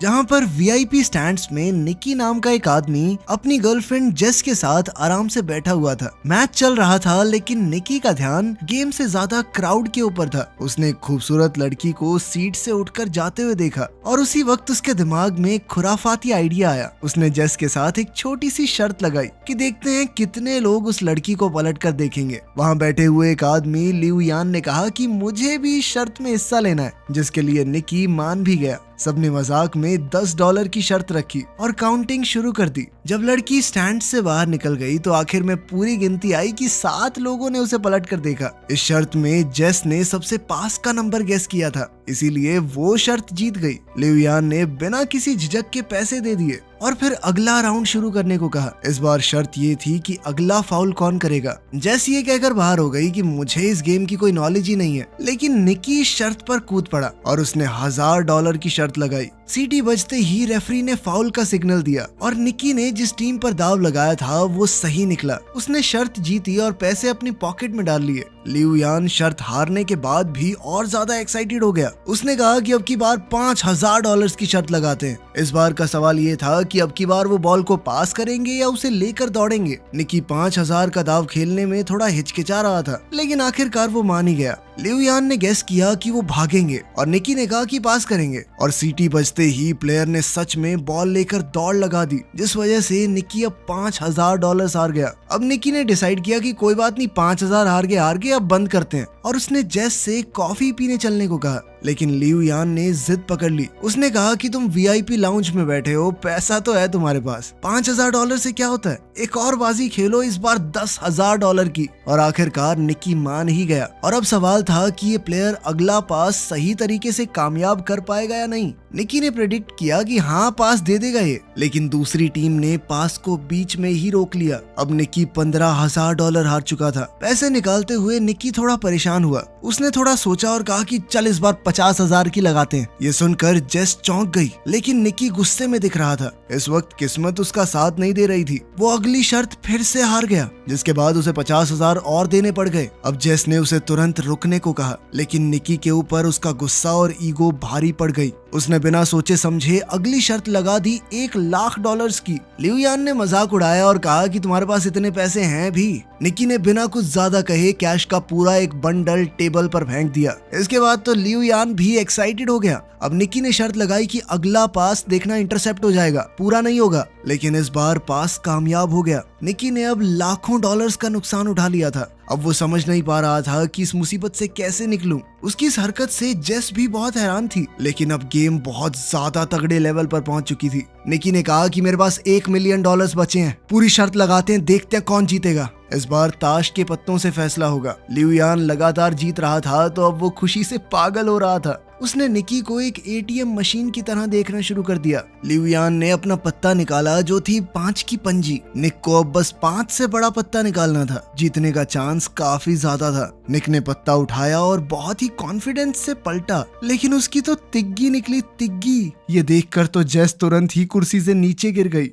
जहाँ पर VIP stands में निकी नाम का एक आदमी अपनी गर्लफ्रेंड जेस के साथ आराम से बैठा हुआ था। मैच चल रहा था लेकिन निकी का ध्यान गेम से ज्यादा क्राउड के ऊपर था। उसने एक खूबसूरत लड़की को सीट से उठकर जाते हुए देखा और उसी वक्त उसके दिमाग में एक खुराफाती आइडिया आया। उसने जेस के साथ एक छोटी सी शर्त लगाई कि देखते हैं कितने लोग उस लड़की को पलट कर देखेंगे। वहाँ बैठे हुए एक आदमी लिऊ यान ने कहा कि मुझे भी इस शर्त में हिस्सा लेना है, जिसके लिए निकी मान भी गया। सबने मजाक में $10 की शर्त रखी और काउंटिंग शुरू कर दी। जब लड़की स्टैंड से बाहर निकल गई तो आखिर में पूरी गिनती आई कि 7 लोगों ने उसे पलट कर देखा। इस शर्त में जेस ने सबसे पास का नंबर गेस किया था, इसीलिए वो शर्त जीत गई। लिऊ यान ने बिना किसी झिझक के पैसे दे दिए और फिर अगला राउंड शुरू करने को कहा। इस बार शर्त ये थी कि अगला फाउल कौन करेगा। जेस ये कहकर बाहर हो गई कि मुझे इस गेम की कोई नॉलेज ही नहीं है, लेकिन निकी शर्त पर कूद पड़ा और उसने $1000 की शर्त लगाई। सीटी बजते ही रेफरी ने फाउल का सिग्नल दिया और निकी ने जिस टीम पर दाव लगाया था वो सही निकला। उसने शर्त जीती और पैसे अपनी पॉकेट में डाल लिए। लिऊ यान शर्त हारने के बाद भी और ज्यादा एक्साइटेड हो गया। उसने कहा कि अब की बार $5000 की शर्त लगाते हैं। इस बार का सवाल ये था कि अब की बार वो बॉल को पास करेंगे या उसे लेकर दौड़ेंगे। निकी 5000 का दाव खेलने में थोड़ा हिचकिचा रहा था, लेकिन आखिरकार वो मान ही गया। लिऊ यान ने गेस किया कि वो भागेंगे और निकी ने कहा कि पास करेंगे और सीटी बजते ही प्लेयर ने सच में बॉल लेकर दौड़ लगा दी, जिस वजह से निकी अब $5000 हार गया। अब निकी ने डिसाइड किया कि कोई बात नहीं, 5000 हार गए, अब बंद करते हैं और उसने जेस से कॉफी पीने चलने को कहा। लेकिन लिऊ यान ने जिद पकड़ ली। उसने कहा कि तुम वीआईपी लाउंज में बैठे हो, पैसा तो है तुम्हारे पास, $5000 से क्या होता है, एक और बाजी खेलो, इस बार $10,000 की। और आखिरकार निकी मान ही गया और अब सवाल था कि ये प्लेयर अगला पास सही तरीके से कामयाब कर पाएगा या नहीं। निकी ने प्रेडिक्ट किया कि हाँ, पास दे देगा ये, लेकिन दूसरी टीम ने पास को बीच में ही रोक लिया। अब निकी $15,000 हार चुका था। पैसे निकालते हुए निकी थोड़ा परेशान हुआ। उसने थोड़ा सोचा और कहा कि चल इस बार 50,000 की लगाते हैं। ये सुनकर जेस चौंक गई, लेकिन निकी गुस्से में दिख रहा था। इस वक्त किस्मत उसका साथ नहीं दे रही थी। वो अगली शर्त फिर से हार गया, जिसके बाद उसे 50,000 और देने पड़ गए। अब जेस ने उसे तुरंत रुकने को कहा, लेकिन निकी के ऊपर उसका गुस्सा और ईगो भारी पड़ गई। उसने बिना सोचे समझे अगली शर्त लगा दी $1,00,000 की। लिऊ यान ने मजाक उड़ाया और कहा कि तुम्हारे पास इतने पैसे हैं भी। निकी ने बिना कुछ ज्यादा कहे कैश का पूरा एक बंडल टेबल पर फेंक दिया। इसके बाद तो लिऊ यान भी एक्साइटेड हो गया। अब निकी ने शर्त लगाई कि अगला पास देखना इंटरसेप्ट हो जाएगा, पूरा नहीं होगा, लेकिन इस बार पास कामयाब हो गया। निकी ने अब लाखों डॉलर्स का नुकसान उठा लिया था। अब वो समझ नहीं पा रहा था कि इस मुसीबत से कैसे निकलूं। उसकी इस हरकत से जेस भी बहुत हैरान थी, लेकिन अब गेम बहुत ज्यादा तगड़े लेवल पर पहुंच चुकी थी। निकी ने कहा कि मेरे पास $1 मिलियन बचे हैं, पूरी शर्त लगाते हैं, देखते हैं कौन जीतेगा। इस बार ताश के पत्तों से फैसला होगा। लिऊ यान लगातार जीत रहा था तो अब वो खुशी से पागल हो रहा था। उसने निकी को एक एटीएम मशीन की तरह देखना शुरू कर दिया। लिऊ यान ने अपना पत्ता निकाला जो थी 5 की पंजी। निक को अब बस 5 से बड़ा पत्ता निकालना था। जीतने का चांस काफी ज्यादा था। निक ने पत्ता उठाया और बहुत ही कॉन्फिडेंस से पलटा, लेकिन उसकी तो तिग्गी निकली, तिग्गी। ये देखकर तो जेस तुरंत ही कुर्सी से नीचे गिर गई।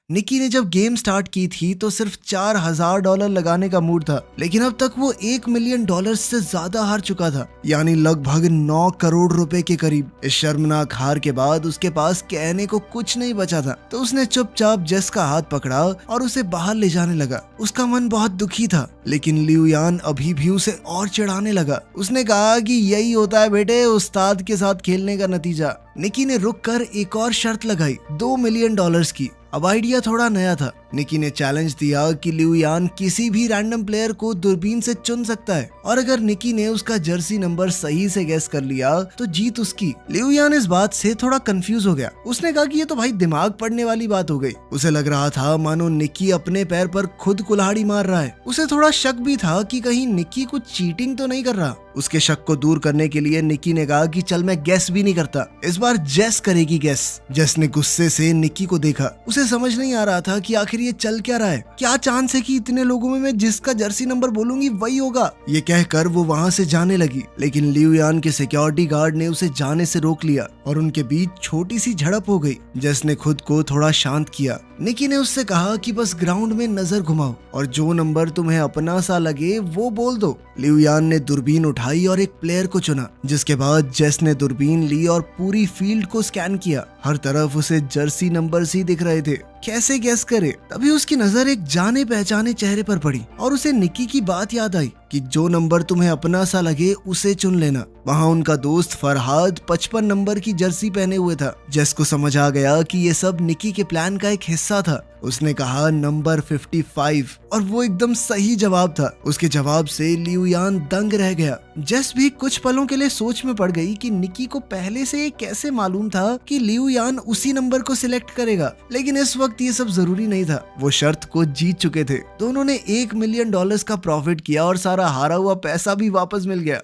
निकी ने जब गेम स्टार्ट की थी तो सिर्फ $4,000 लगाने का मूड था, लेकिन अब तक वो $1 मिलियन से ज्यादा हार चुका था, यानी लगभग 9 करोड़ रुपए के करीब। इस शर्मनाक हार के बाद उसके पास कहने को कुछ नहीं बचा था, तो उसने चुपचाप जेस का हाथ पकड़ा और उसे बाहर ले जाने लगा। उसका मन बहुत दुखी था, लेकिन लिऊ यान अभी भी उसे और चिढ़ाने लगा। उसने कहा कि यही होता है बेटे उस्ताद के साथ खेलने का नतीजा। निकी ने रुककर एक और शर्त लगाई $2 मिलियन की। अब आइडिया थोड़ा नया था। निकी ने चैलेंज दिया कि लिऊ यान किसी भी रैंडम प्लेयर को दूरबीन से चुन सकता है और अगर निकी ने उसका जर्सी नंबर सही से गेस कर लिया तो जीत उसकी। लिऊ यान इस बात से थोड़ा कंफ्यूज हो गया। उसने कहा कि ये तो भाई दिमाग पड़ने वाली बात हो गई। उसे लग रहा था मानो निकी अपने पैर पर खुद कुल्हाड़ी मार रहा है। उसे थोड़ा शक भी था कि कहीं निकी कुछ चीटिंग तो नहीं कर रहा। उसके शक को दूर करने के लिए निकी ने कहा कि चल मैं गेस भी नहीं करता, इस बार जेस करेगी गेस। जेस ने गुस्से से निकी को देखा। उसे समझ नहीं आ रहा था कि आखिर ये चल क्या रहा है। क्या चांस है कि इतने लोगों में मैं जिसका जर्सी नंबर बोलूंगी वही होगा। ये कहकर वो वहाँ से जाने लगी, लेकिन लिऊ यान के सिक्योरिटी गार्ड ने उसे जाने से रोक लिया। और उनके बीच छोटी सी झड़प हो गई। जेस ने खुद को थोड़ा शांत किया। निकी ने उससे कहा कि बस ग्राउंड में नजर घुमाओ और जो नंबर तुम्हें अपना सा लगे वो बोल दो। लिऊ यान ने दूरबीन उठाई और एक प्लेयर को चुना, जिसके बाद जेस ने दूरबीन ली और पूरी फील्ड को स्कैन किया। हर तरफ उसे जर्सी नंबर ही दिख रहे थे। कैसे गैस करे? तभी उसकी नजर एक जाने पहचाने चेहरे पर पड़ी और उसे निकी की बात याद आई कि जो नंबर तुम्हें अपना सा लगे उसे चुन लेना। वहाँ उनका दोस्त फरहाद 55 नंबर की जर्सी पहने हुए था। जेस को समझ आ गया कि ये सब निकी के प्लान का एक हिस्सा था। उसने कहा नंबर 55 और वो एकदम सही जवाब था। उसके जवाब से लिऊ यान दंग रह गया। जेस भी कुछ पलों के लिए सोच में पड़ गई कि निकी को पहले से कैसे मालूम था कि लिऊ यान उसी नंबर को सिलेक्ट करेगा, लेकिन इस वक्त ये सब जरूरी नहीं था। वो शर्त को जीत चुके थे। दोनों ने $1 मिलियन का प्रॉफिट किया और सारा हारा हुआ पैसा भी वापस मिल गया।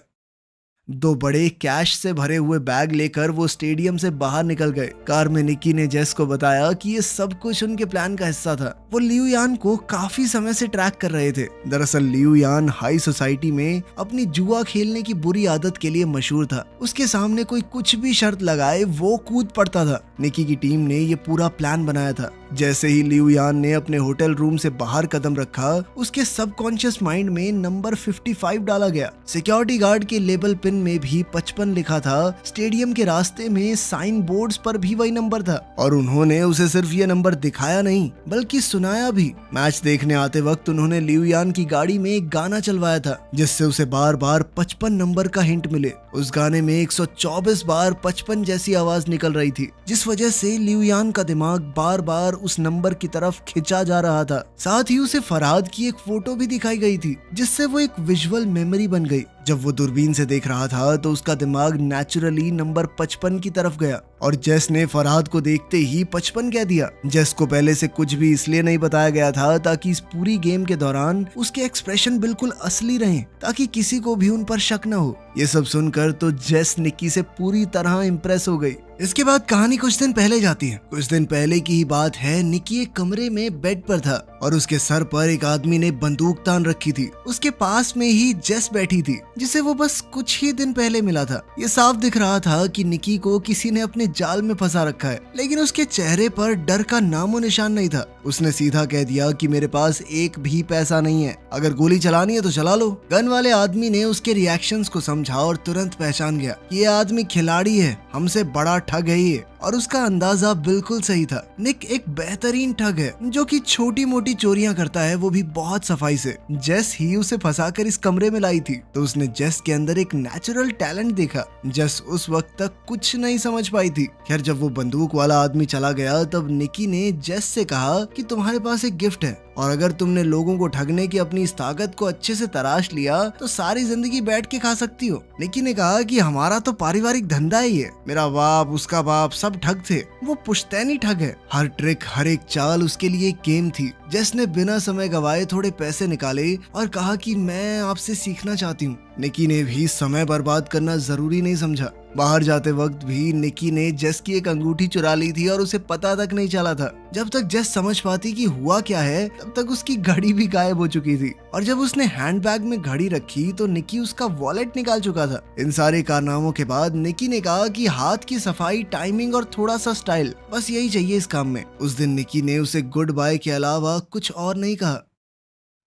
2 बड़े कैश से भरे हुए बैग लेकर वो स्टेडियम से बाहर निकल गए। कार में निकी ने जेस को बताया कि ये सब कुछ उनके प्लान का हिस्सा था। वो लिऊ यान को काफी समय से ट्रैक कर रहे थे। दरअसल लिऊ यान हाई सोसाइटी में अपनी जुआ खेलने की बुरी आदत के लिए मशहूर था। उसके सामने कोई कुछ भी शर्त लगाए वो कूद पड़ता था। निकी की टीम ने ये पूरा प्लान बनाया था। जैसे ही लिऊ यान ने अपने होटल रूम से बाहर कदम रखा, उसके सबकॉन्शियस माइंड में नंबर 55 डाला गया। सिक्योरिटी गार्ड के लेबल पिन में भी 55 लिखा था। स्टेडियम के रास्ते में साइन बोर्ड्स पर भी वही नंबर था और उन्होंने उसे सिर्फ ये नंबर दिखाया नहीं बल्कि सुनाया भी। मैच देखने आते वक्त उन्होंने लिऊ यान की गाड़ी में एक गाना चलवाया था, जिससे उसे बार बार 55 नंबर का हिंट मिले। उस गाने में 124 बार 55 जैसी आवाज निकल रही थी, जिस वजह से लिऊ यान का दिमाग बार बार उस नंबर की तरफ खिंचा जा रहा था। साथ ही उसे फरहाद की एक फोटो भी दिखाई गई थी, जिससे वो एक विजुअल मेमोरी बन गई। जब वो दूरबीन से देख रहा था तो उसका दिमाग नेचुरली नंबर 55 की तरफ गया और जेस ने फरहाद को देखते ही 55 कह दिया। जेस को पहले से कुछ भी इसलिए नहीं बताया गया था ताकि इस पूरी गेम के दौरान उसके एक्सप्रेशन बिल्कुल असली रहें, ताकि किसी को भी उन पर शक न हो। ये सब सुनकर तो जेस निकी से पूरी तरह इम्प्रेस हो गई। इसके बाद कहानी कुछ दिन पहले जाती है। कुछ दिन पहले की ही बात है। निकी एक कमरे में बेड पर था और उसके सर पर एक आदमी ने बंदूक तान रखी थी। उसके पास में ही जेस बैठी थी, जिसे वो बस कुछ ही दिन पहले मिला था। ये साफ दिख रहा था कि निकी को किसी ने अपने जाल में फंसा रखा है, लेकिन उसके चेहरे पर डर का नामो निशान नहीं था। उसने सीधा कह दिया कि मेरे पास एक भी पैसा नहीं है, अगर गोली चलानी है तो चला लो। गन वाले आदमी ने उसके रिएक्शंस को समझा और तुरंत पहचान गया कि ये आदमी खिलाड़ी है, हमसे बड़ा ठग है ये। और उसका अंदाजा बिल्कुल सही था। निक एक बेहतरीन ठग है जो कि छोटी मोटी चोरियां करता है, वो भी बहुत सफाई से। जेस ही उसे फंसाकर इस कमरे में लाई थी, तो उसने जेस के अंदर एक नेचुरल टैलेंट देखा। जेस उस वक्त तक कुछ नहीं समझ पाई थी। खैर, जब वो बंदूक वाला आदमी चला गया तब निकी ने जेस से कहा कि तुम्हारे पास एक गिफ्ट है और अगर तुमने लोगों को ठगने की अपनी इस ताकत को अच्छे से तराश लिया तो सारी जिंदगी बैठ के खा सकती हो। निकी ने कहा कि हमारा तो पारिवारिक धंधा ही है, मेरा बाप, उसका बाप सब ठग थे, वो पुश्तैनी ठग है। हर ट्रिक, हर एक चाल उसके लिए एक गेम थी। जेस ने बिना समय गवाए थोड़े पैसे निकाले और कहा कि मैं आपसे सीखना चाहती हूँ। निकी ने भी समय बर्बाद करना जरूरी नहीं समझा। बाहर जाते वक्त भी निकी ने जेस की एक अंगूठी चुरा ली थी और उसे पता तक नहीं चला था। जब तक जेस समझ पाती कि हुआ क्या है तब तक उसकी घड़ी भी गायब हो चुकी थी और जब उसने हैंडबैग में घड़ी रखी तो निकी उसका वॉलेट निकाल चुका था। इन सारे कारनामों के बाद निकी ने कहा कि हाथ की सफाई, टाइमिंग और थोड़ा सा स्टाइल, बस यही चाहिए इस काम में। उस दिन निकी ने उसे गुड बाय के अलावा कुछ और नहीं कहा।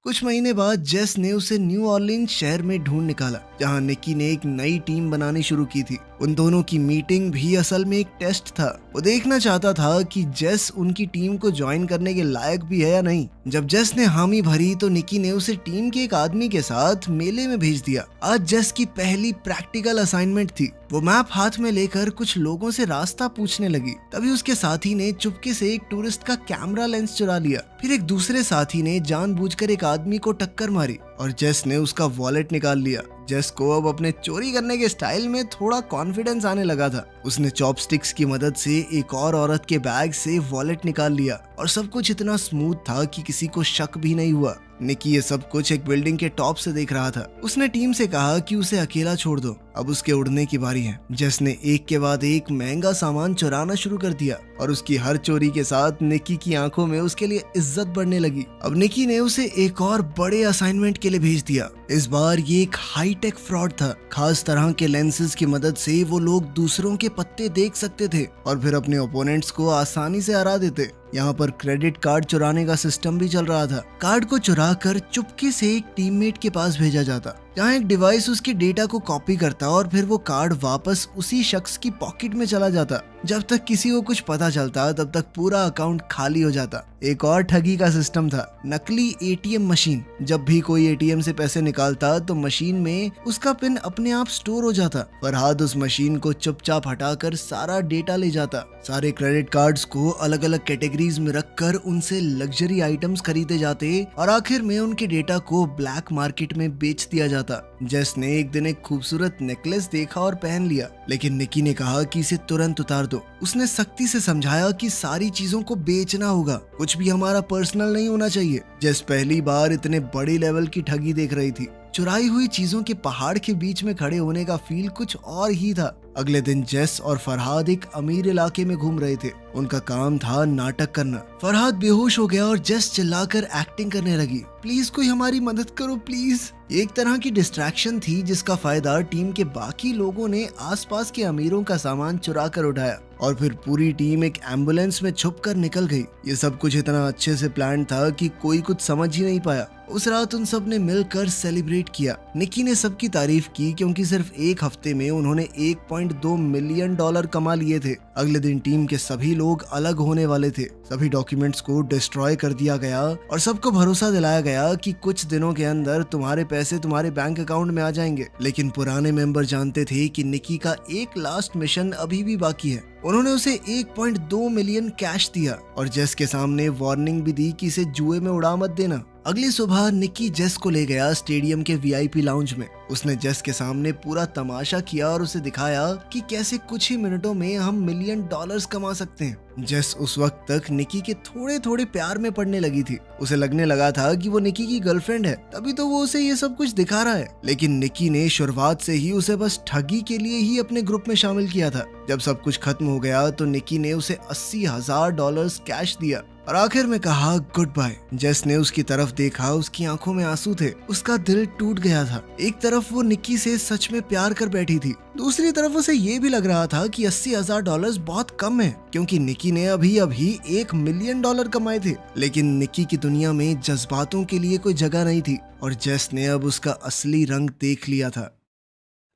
कुछ महीने बाद जेस ने उसे न्यू ऑरलीन्स शहर में ढूंढ निकाला, जहां निकी ने एक नई टीम बनानी शुरू की थी। उन दोनों की मीटिंग भी असल में एक टेस्ट था। वो देखना चाहता था कि जेस उनकी टीम को ज्वाइन करने के लायक भी है या नहीं। जब जेस ने हामी भरी तो निकी ने उसे टीम के एक आदमी के साथ मेले में भेज दिया। आज जेस की पहली प्रैक्टिकल असाइनमेंट थी। वो मैप हाथ में लेकर कुछ लोगों से रास्ता पूछने लगी। तभी उसके साथी ने चुपके से एक टूरिस्ट का कैमरा लेंस चुरा लिया। फिर एक दूसरे साथी ने जानबूझकर एक आदमी को टक्कर मारी और जेस ने उसका वॉलेट निकाल लिया। जेस को अब अपने चोरी करने के स्टाइल में थोड़ा कॉन्फिडेंस आने लगा था। उसने चॉपस्टिक्स की मदद से एक और औरत के बैग से वॉलेट निकाल लिया और सब कुछ इतना स्मूथ था कि किसी को शक भी नहीं हुआ। निकी ये सब कुछ एक बिल्डिंग के टॉप से देख रहा था। उसने टीम से कहा कि उसे अकेला छोड़ दो, अब उसके उड़ने की बारी है। जेस ने एक के बाद एक महंगा सामान चुराना शुरू कर दिया और उसकी हर चोरी के साथ निकी की आंखों में उसके लिए इज्जत बढ़ने लगी। अब निकी ने उसे एक और बड़े असाइनमेंट के लिए भेज दिया। इस बार ये एक हाईटेक फ्रॉड था। खास तरह के लेंसेज की मदद से वो लोग दूसरों के पत्ते देख सकते थे और फिर अपने ओपोनेंट्स को आसानी से हरा देते। यहाँ पर क्रेडिट कार्ड चुराने का सिस्टम भी चल रहा था। कार्ड को चुरा कर चुपके से एक टीममेट के पास भेजा जाता, जहाँ एक डिवाइस उसके डेटा को कॉपी करता और फिर वो कार्ड वापस उसी शख्स की पॉकेट में चला जाता। जब तक किसी को कुछ पता चलता तब तक पूरा अकाउंट खाली हो जाता। एक और ठगी का सिस्टम था, नकली एटीएम मशीन। जब भी कोई एटीएम से पैसे निकालता तो मशीन में उसका पिन अपने आप स्टोर हो जाता। फरहाद उस मशीन को चुपचाप हटाकर सारा डेटा ले जाता। सारे क्रेडिट कार्ड्स को अलग अलग कैटेगरीज में रखकर उनसे लग्जरी आइटम्स खरीदे जाते और आखिर में उनके डेटा को ब्लैक मार्केट में बेच दिया जाता। जेस ने एक दिन एक खूबसूरत नेकलेस देखा और पहन लिया, लेकिन निकी ने कहा कि इसे तुरंत उतार दो। उसने सख्ती से समझाया कि सारी चीजों को बेचना होगा, कुछ भी हमारा पर्सनल नहीं होना चाहिए। जेस पहली बार इतने बड़ी लेवल की ठगी देख रही थी। चुराई हुई चीजों के पहाड़ के बीच में खड़े होने का फील कुछ और ही था। अगले दिन जेस और फरहाद एक अमीर इलाके में घूम रहे थे। उनका काम था नाटक करना। फरहाद बेहोश हो गया और जेस चिल्लाकर एक्टिंग करने लगी, प्लीज कोई हमारी मदद करो प्लीज। एक तरह की डिस्ट्रैक्शन थी जिसका फायदा टीम के बाकी लोगों ने आसपास के अमीरों का सामान चुरा कर उठाया और फिर पूरी टीम एक एम्बुलेंस में छुपकर निकल गई। ये सब कुछ इतना अच्छे से प्लान था कि कोई कुछ समझ ही नहीं पाया। उस रात उन सब ने मिलकर सेलिब्रेट किया। निकी ने सबकी तारीफ की क्योंकि सिर्फ एक हफ्ते में उन्होंने 1.2 मिलियन डॉलर कमा लिए थे। अगले दिन टीम के सभी लोग अलग होने वाले थे। सभी डॉक्यूमेंट्स को डिस्ट्रॉय कर दिया गया और सबको भरोसा दिलाया गया कि कुछ दिनों के अंदर तुम्हारे पैसे तुम्हारे बैंक अकाउंट में आ जाएंगे। लेकिन पुराने मेंबर जानते थे कि निकी का एक लास्ट मिशन अभी भी बाकी है। उन्होंने उसे 1.2 मिलियन कैश दिया और जेस के सामने वार्निंग भी दी कि इसे जुए में उड़ा मत देना। अगली सुबह निकी जेस को ले गया स्टेडियम के वीआईपी लाउंज में। उसने जेस के सामने पूरा तमाशा किया और उसे दिखाया कि कैसे कुछ ही मिनटों में हम $1,000,000 कमा सकते हैं। जेस उस वक्त तक निकी के थोड़े थोड़े प्यार में पड़ने लगी थी। उसे लगने लगा था कि वो निकी की गर्लफ्रेंड है, तभी तो वो उसे ये सब कुछ दिखा रहा है। लेकिन निकी ने शुरुआत से ही उसे बस ठगी के लिए ही अपने ग्रुप में शामिल किया था। जब सब कुछ खत्म हो गया तो निकी ने उसे $80,000 कैश दिया और आखिर में कहा गुड बाय। जेस ने उसकी तरफ देखा, उसकी आंखों में आंसू थे, उसका दिल टूट गया था। एक तरफ वो निकी से सच में प्यार कर बैठी थी, दूसरी तरफ उसे ये भी लग रहा था कि $80,000 बहुत कम है क्योंकि निकी ने अभी $1 मिलियन कमाए थे। लेकिन निकी की दुनिया में जज्बातों के लिए कोई जगह नहीं थी और जेस ने अब उसका असली रंग देख लिया था।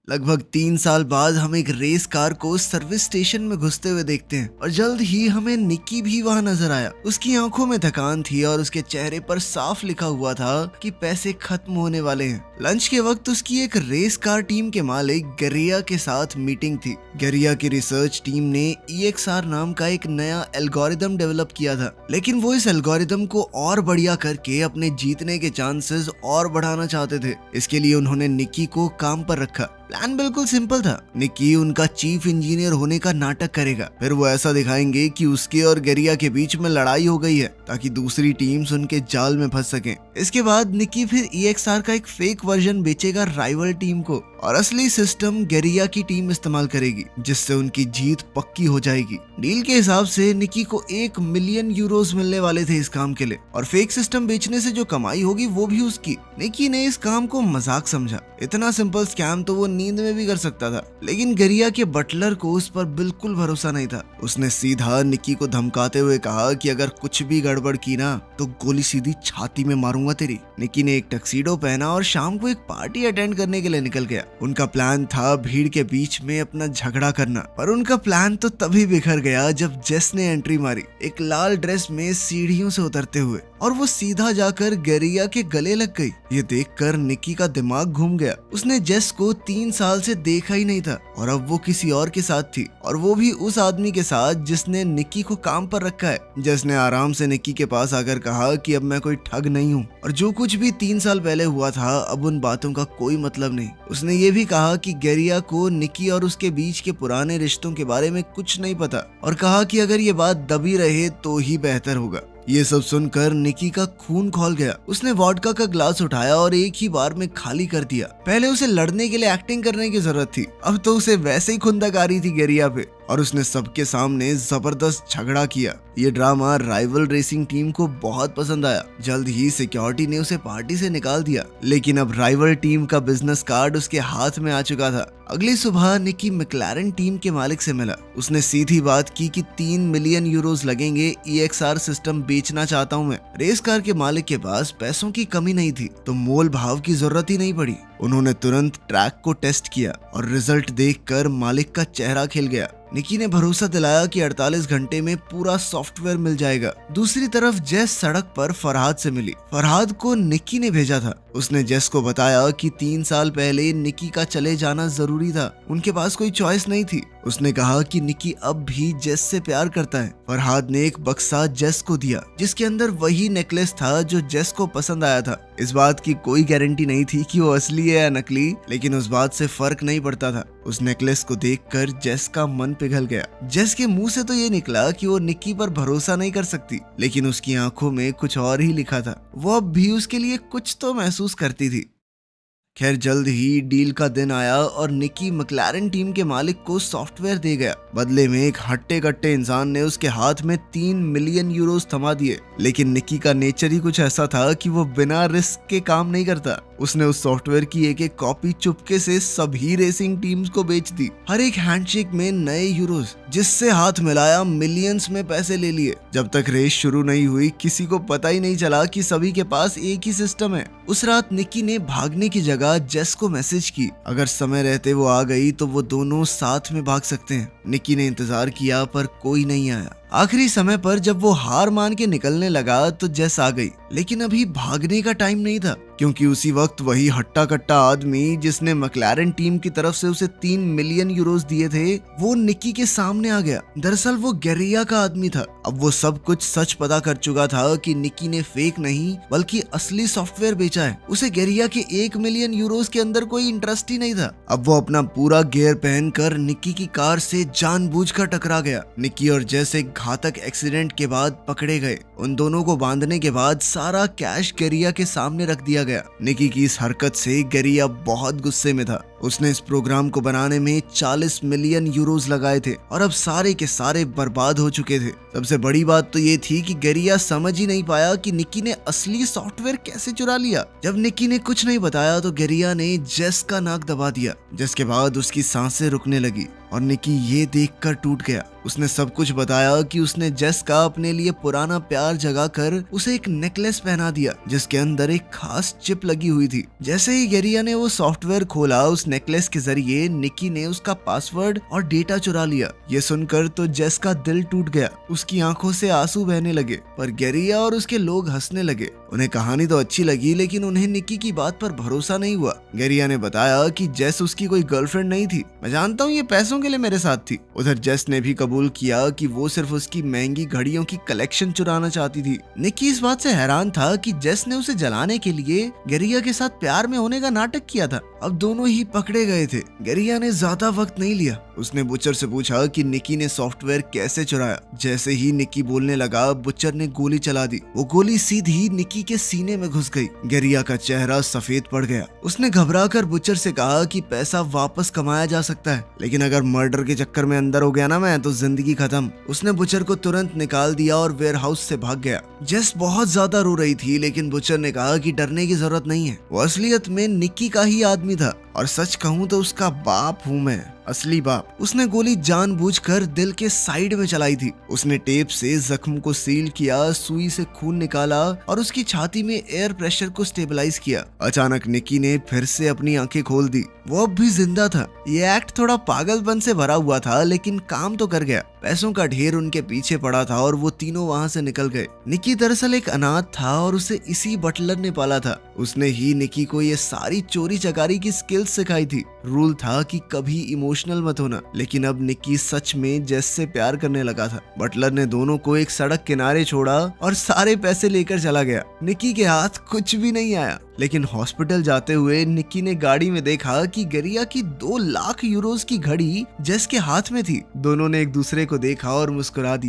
लगभग 3 साल बाद हम एक रेस कार को सर्विस स्टेशन में घुसते हुए देखते हैं और जल्द ही हमें निकी भी वहां नजर आया। उसकी आंखों में थकान थी और उसके चेहरे पर साफ लिखा हुआ था कि पैसे खत्म होने वाले हैं। लंच के वक्त उसकी एक रेस कार टीम के मालिक गरिया के साथ मीटिंग थी। गरिया की रिसर्च टीम ने EXR नाम का एक नया एल्गोरिदम डेवलप किया था, लेकिन वो इस एल्गोरिदम को और बढ़िया करके अपने जीतने के चांसेस और बढ़ाना चाहते थे। इसके लिए उन्होंने निकी को काम पर रखा। प्लान बिल्कुल सिंपल था। निकी उनका चीफ इंजीनियर होने का नाटक करेगा, फिर वो ऐसा दिखाएंगे कि उसके और गरिया के बीच में लड़ाई हो गई है ताकि दूसरी टीम्स उनके जाल में फंस सकें। इसके बाद निकी फिर EXR का एक फेक वर्जन बेचेगा राइवल टीम को और असली सिस्टम गरिया की टीम इस्तेमाल करेगी, जिससे उनकी जीत पक्की हो जाएगी। डील के हिसाब से निकी को €1 मिलियन मिलने वाले थे इस काम के लिए और फेक सिस्टम बेचने से जो कमाई होगी वो भी उसकी। निकी ने इस काम को मजाक समझा। इतना सिंपल स्कैम तो वो नींद में भी कर सकता था, लेकिन गरिया के बटलर को उस पर बिल्कुल भरोसा नहीं था। उसने सीधा निकी को धमकाते हुए कहा कि अगर कुछ भी गड़बड़ की ना तो गोली सीधी छाती में मारूंगा तेरी। निकी ने एक टक्सीडो पहना और शाम को एक पार्टी अटेंड करने के लिए निकल गया। उनका प्लान था भीड़ के बीच में अपना झगड़ा करना, पर उनका प्लान तो तभी बिखर गया जब जेस ने एंट्री मारी, एक लाल ड्रेस में सीढ़ियों से उतरते हुए, और वो सीधा जाकर गरिया के गले लग गई। ये देखकर निकी का दिमाग घूम गया। उसने जेस को 3 साल से देखा ही नहीं था और अब वो किसी और के साथ थी, और वो भी उस आदमी के साथ जिसने निकी को काम पर रखा है। जेस ने आराम से निकी के पास आकर कहा कि अब मैं कोई ठग नहीं हूँ और जो कुछ भी 3 साल पहले हुआ था अब उन बातों का कोई मतलब नहीं। उसने ये भी कहा कि गरिया को निकी और उसके बीच के पुराने रिश्तों के बारे में कुछ नहीं पता और कहा कि अगर ये बात दबी रहे तो ही बेहतर होगा। ये सब सुनकर निकी का खून खौल गया। उसने वोडका का ग्लास उठाया और एक ही बार में खाली कर दिया। पहले उसे लड़ने के लिए एक्टिंग करने की जरूरत थी, अब तो उसे वैसे ही खुंदक आ रही थी गेरिया पे, और उसने सबके सामने जबरदस्त झगड़ा किया। ये ड्रामा राइवल रेसिंग टीम को बहुत पसंद आया। जल्द ही सिक्योरिटी ने उसे पार्टी से निकाल दिया, लेकिन अब राइवल टीम का बिजनेस कार्ड उसके हाथ में आ चुका था। अगली सुबह निकी मैक्लारेन टीम के मालिक से मिला। उसने सीधी बात की कि 3 मिलियन यूरोज लगेंगे, EXR सिस्टम बेचना चाहता हूँ मैं। रेस कार के मालिक के पास पैसों की कमी नहीं थी, तो मोल भाव की जरूरत ही नहीं पड़ी। उन्होंने तुरंत ट्रैक को टेस्ट किया और रिजल्ट देखकर मालिक का चेहरा खिल गया। निकी ने भरोसा दिलाया कि 48 घंटे में पूरा सॉफ्टवेयर मिल जाएगा। दूसरी तरफ जेस सड़क पर फरहाद से मिली। फरहाद को निकी ने भेजा था। उसने जेस को बताया कि 3 साल पहले निकी का चले जाना जरूरी था, उनके पास कोई चॉइस नहीं थी। उसने कहा कि निकी अब भी जेस से प्यार करता है। फरहाद ने एक बक्सा जेस को दिया, जिसके अंदर वही नेकलेस था जो जेस को पसंद आया था। इस बात की कोई गारंटी नहीं थी कि वो असली है या नकली, लेकिन उस बात से फर्क नहीं पड़ता था। उस नेकलेस को देखकर जेस का मन पिघल गया। जेस के मुंह से तो ये निकला कि वो निकी पर भरोसा नहीं कर सकती, लेकिन उसकी आंखों में कुछ और ही लिखा था। वो अब भी उसके लिए कुछ तो महसूस करती थी। खैर, जल्द ही डील का दिन आया और निकी मैक्लारेन टीम के मालिक को सॉफ्टवेयर दे गया। बदले में एक हट्टे कट्टे इंसान ने उसके हाथ में 3 मिलियन यूरोज थमा दिए। लेकिन निकी का नेचर ही कुछ ऐसा था कि वो बिना रिस्क के काम नहीं करता। उसने उस सॉफ्टवेयर की एक एक कॉपी चुपके से सभी रेसिंग टीम्स को बेच दी। हर एक हैंडशेक में नए यूरोज, जिससे हाथ मिलाया मिलियंस में पैसे ले लिए। जब तक रेस शुरू नहीं हुई, किसी को पता ही नहीं चला कि सभी के पास एक ही सिस्टम है। उस रात निकी ने भागने की जगह जेस को मैसेज की, अगर समय रहते वो आ गई तो वो दोनों साथ में भाग सकते हैं। निकी ने इंतजार किया पर कोई नहीं आया। आखिरी समय पर जब वो हार मान के निकलने लगा तो जेस आ गई, लेकिन अभी भागने का टाइम नहीं था, क्योंकि उसी वक्त वही हट्टा कट्टा आदमी जिसने मैक्लारेन टीम की तरफ से उसे 3 मिलियन यूरोज दिए थे, वो निकी के सामने आ गया। दरअसल वो गेरिया का आदमी था। अब वो सब कुछ सच पता कर चुका था कि निकी ने फेक नहीं बल्कि असली सॉफ्टवेयर बेचा है। उसे गेरिया के 1 मिलियन यूरोज के अंदर कोई इंटरेस्ट ही नहीं था। अब वो अपना पूरा गियर पहनकर निकी की कार से जानबूझकर टकरा गया। निकी और जेस एक घातक एक्सीडेंट के बाद पकड़े गए। उन दोनों को बांधने के बाद सारा कैश गेरिया के सामने रख दिया गया। निकी की इस हरकत से गेरिया बहुत गुस्से में था। उसने इस प्रोग्राम को बनाने में 40 मिलियन यूरोज लगाए थे और अब सारे के सारे बर्बाद हो चुके थे। सबसे बड़ी बात तो ये थी कि गेरिया समझ ही नहीं पाया कि निकी ने असली सॉफ्टवेयर कैसे चुरा लिया। जब निकी ने कुछ नहीं बताया तो गेरिया ने जेस का नाक दबा दिया, जिसके बाद उसकी सांसें रुकने लगी और निकी ये देखकर टूट गया। उसने सब कुछ बताया कि उसने जेस का अपने लिए पुराना प्यार जगाकर उसे एक नेकलेस पहना दिया, जिसके अंदर एक खास चिप लगी हुई थी। जैसे ही गेरिया ने वो सॉफ्टवेयर खोला, उस नेकलेस के जरिए निकी ने उसका पासवर्ड और डेटा चुरा लिया। ये सुनकर तो जेस का दिल टूट गया। उसकी आंखों से आंसू बहने लगे, पर गेरिया और उसके लोग हंसने लगे। उन्हें कहानी तो अच्छी लगी, लेकिन उन्हें निकी की बात पर भरोसा नहीं हुआ। गेरिया ने बताया कि जेस उसकी कोई गर्लफ्रेंड नहीं थी। मैं जानता हूँ ये पैसों के लिए मेरे साथ थी। उधर जेस ने भी कबूल किया कि वो सिर्फ उसकी महंगी घड़ियों की कलेक्शन चुराना चाहती थी। निकी इस बात से हैरान था कि जेस ने उसे जलाने के लिए गेरिया के साथ प्यार में होने का नाटक किया था। अब दोनों ही पकड़े गए थे। गेरिया ने ज्यादा वक्त नहीं लिया। उसने बुचर से पूछा कि निकी ने सॉफ्टवेयर कैसे चुराया। जैसे ही निकी बोलने लगा, बुचर ने गोली चला दी। वो गोली सीधी निकी के सीने में घुस गई। गेरिया का चेहरा सफेद पड़ गया। उसने घबराकर बुचर से कहा कि पैसा वापस कमाया जा सकता है, लेकिन अगर मर्डर के चक्कर में अंदर हो गया ना मैं, तो जिंदगी खत्म। उसने बुचर को तुरंत निकाल दिया और वेयरहाउस से भाग गया। जेस बहुत ज्यादा रो रही थी, लेकिन बुचर ने कहा कि डरने की जरूरत नहीं है। वो असलियत में निकी का ही आदमी था, और सच कहूँ तो उसका बाप हूँ मैं, असली बाप। उसने गोली जानबूझकर दिल के साइड में चलाई थी। उसने टेप से जख्म को सील किया, सुई से खून निकाला और उसकी छाती में एयर प्रेशर को स्टेबलाइज किया। अचानक निकी ने फिर से अपनी आंखें खोल दी। वो अब भी जिंदा था। ये एक्ट थोड़ा पागलपन से भरा हुआ था, लेकिन काम तो कर गया। पैसों का ढेर उनके पीछे पड़ा था और वो तीनों वहाँ से निकल गए। निकी दरअसल एक अनाथ था और उसे इसी बटलर ने पाला था। उसने ही निकी को ये सारी चोरी चकारी की स्किल्स सिखाई थी। रूल था कि कभी इमोशनल मत होना, लेकिन अब निकी सच में जेस से प्यार करने लगा था। बटलर ने दोनों को एक सड़क किनारे छोड़ा और सारे पैसे लेकर चला गया। निकी के हाथ कुछ भी नहीं आया, लेकिन हॉस्पिटल जाते हुए निकी ने गाड़ी में देखा कि गेरिया की 2 लाख यूरोज की घड़ी जेस के हाथ में थी। दोनों ने एक दूसरे को देखा और मुस्कुरा दिया।